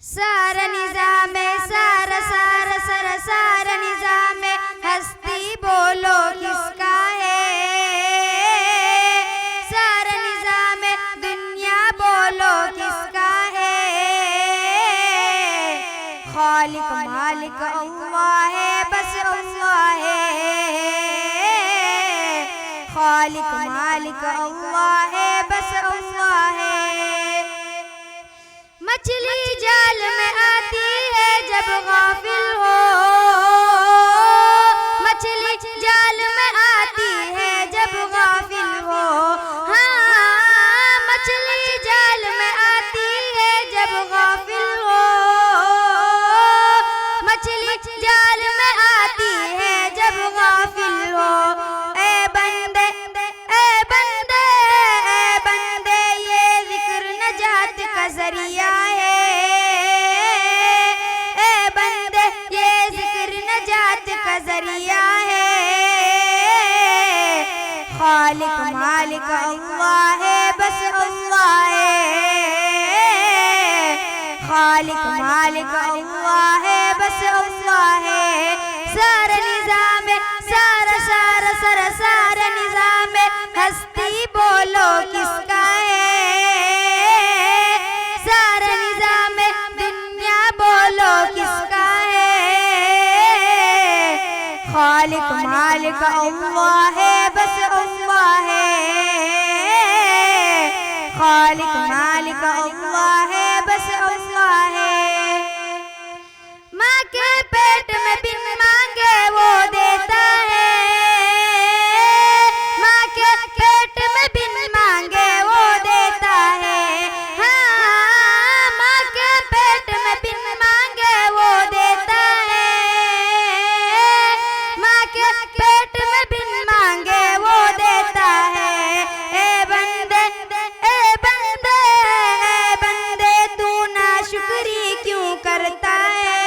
सारा निज़ाम सारा सारा सारा सारा निज़ाम हस्ती बोलो किसका है। सारा निज़ाम दुनिया बोलो किसका है। खालिक मालिक अल्लाह है, बस अल्लाह है। खालिक मालिक अल्लाह है, बस अल्लाह है। मछली जाल में आती है जब गाफिल हो। मछली जाल में आती है जब गाफिल हो। हाँ, मछली जाल में आती है जब गाफिल हो। मछली जाल में आती है जब गाफिल हो। ए बंदे ए बंदे ए बंदे, ये जिक्र नजात का जरिया है। ए बंदे, ये जिक्र नजात का जरिया है। खालिक मालिक अल्लाह है, बस अल्लाह है। खालिक मालिक अल्लाह है, बस अल्लाह है। सारा निज़ाम सारा सारा सारा सारा निज़ाम हस्ती बोलो किसका है। सारा निज़ाम दुनिया बोलो किसका है। खालिक मालिक अल्लाह है, बस अल्लाह है। खालिक मालिक अल्लाह है, बस अल्लाह है। माँ के पेट में बिन मांगे वो देता है। माँ के पेट में बिन मांगे वो देता है। हाँ, माँ के पेट में बिन मांगे वो देता है। माँ के पेट में बिन मांगे वो देता है। ए बंदे ए बंदे ए बंदे, तू नाशुक्री क्यों करता है।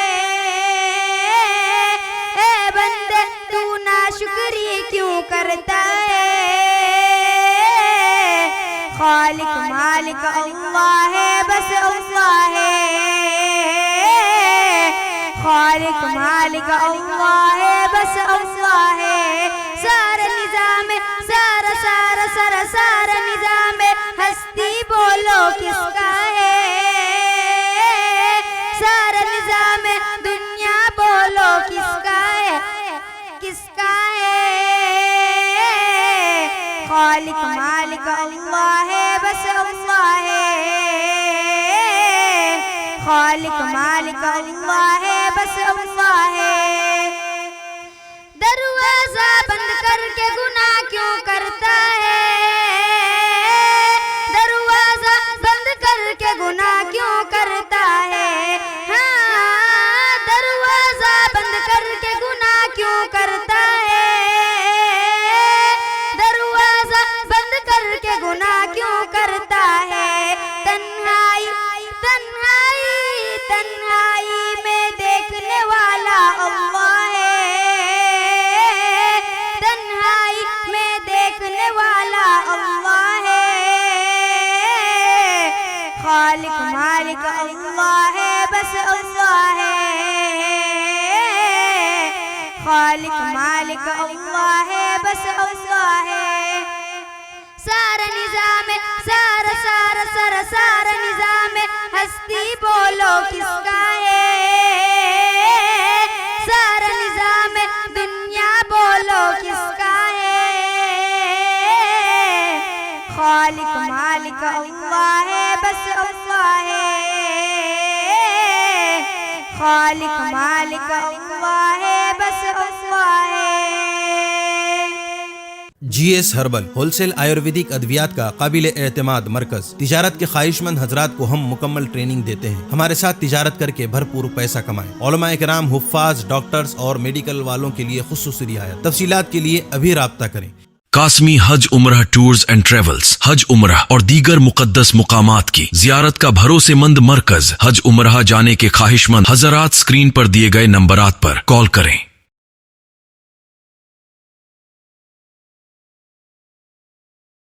ए बंदे, तू नाशुक्री क्यों करता है। खालिक मालिक अल्लाह है, बस अल्लाह है। खालिक मालिक अल्लाह है, बस अल्लाह है। सारा निज़ाम सारा सारा सारा सारा निज़ाम हस्ती बोलो किसका है। सारा निज़ाम दुनिया बोलो किसका है। किसका है। खालिक मालिक अल्लाह है, बस अल्लाह है। खालिक मालिक अल्लाह है, बस अल्लाह है। दरवाजा बंद करके गुनाह क्यों करता है। दरवाजा बंद करके गुनाह क्यों करता है। हाँ, दरवाजा बंद करके गुनाह क्यों करता है। दरवाजा बंद करके गुनाह क्यों करता है। तन्हाई तन्हाई तन्हाई में देखने वाला अल्लाह है। तन्हाई में देखने वाला अल्लाह है। खालिक मालिक अल्लाह है, बस अल्लाह है। खालिक मालिक अल्लाह है, बस अल्लाह है। सारा निज़ाम सारा सारा सारा सारा निज़ाम हस्ती बोलो किसका है। सारा निज़ाम दुनिया बोलो किसका है। खालिक मालिक अल्लाह है, बस अल्लाह है। खालिक मालिक अल्लाह है, बस अल्लाह है। GS हर्बल होलसेल आयुर्वेदिक अद्वियात का काबिल एतमाद मरकज। तिजारत के ख्वाहिशमंद हजरात को हम मुकम्मल ट्रेनिंग देते हैं। हमारे साथ तिजारत करके भरपूर पैसा कमाएं। उलमाए किराम, हुफ्फाज, डॉक्टर्स और मेडिकल वालों के लिए खुसूसी रियायत। तफसीलात के लिए अभी राब्ता करें। कासमी हज उम्रह टूर्स एंड ट्रेवल्स हज उम्रह और दीगर मुकद्दस मुकामात की जियारत का भरोसेमंद मरकज। हज उम्रह जाने के ख्वाहिशमंद हजरात स्क्रीन पर दिए गए नंबरात पर कॉल करें।